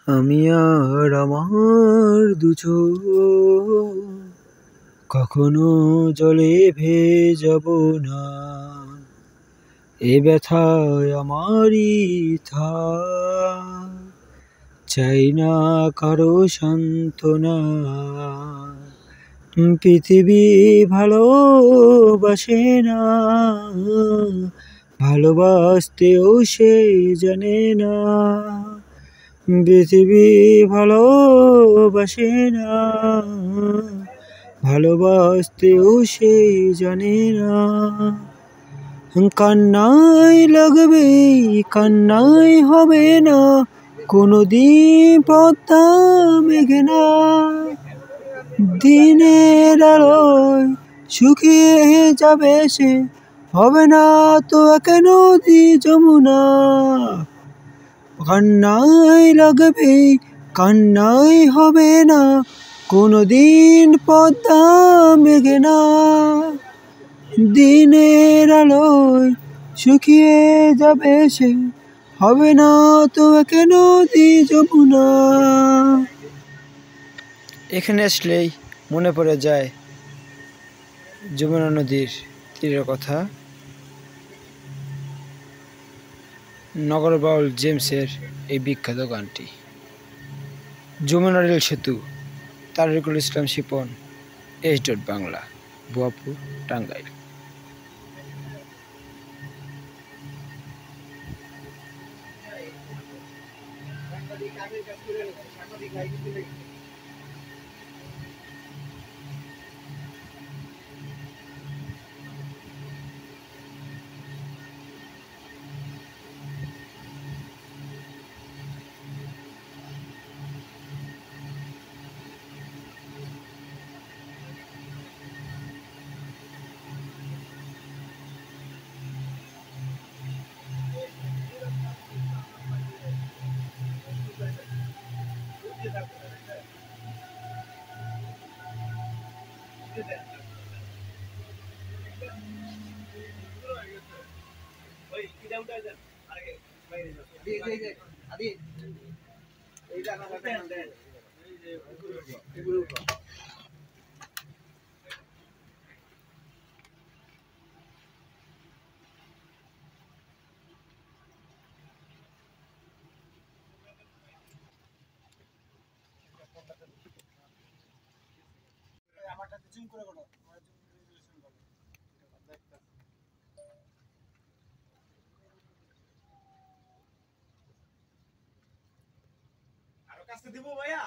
আমি আর আমার দুচোখ কখনো জলে ভেজাবো না, এ ব্যথায় আমারই থাক, চাই না কারো সান্ত্বনা। পৃথিবী ভালোবাসে না, ভালোবাসতেও সে জানে না। পৃথিবী ভালোবাসে না, ভালোবাসতেও সে জানে না। কান্নায় লাগবে, কান্নায় হবে না, কোনোদিন পদ্মা মেঘে না। দিনের আলোয় শুকিয়ে যাবে সে, হবে না তো এক নদী যমুনা। কান্নায় লাগবে, কান্নায় হবে না, কোনোদিন পদ্মা মেঘে না। দিনের আলোয় শুকিয়ে যাবে সে, হবে না তো এক নদী যমুনা। এখানে আসলেই মনে পড়ে যায় যমুনা নদীর তীরের কথা। নগর বাউল জেমসের এই বিখ্যাত গানটি। যমুনা রেল সেতু, তারিকুল ইসলাম শিপন, বাংলা, বোয়াপুর, টাঙ্গাইল। কাছে দিব ভাইয়া।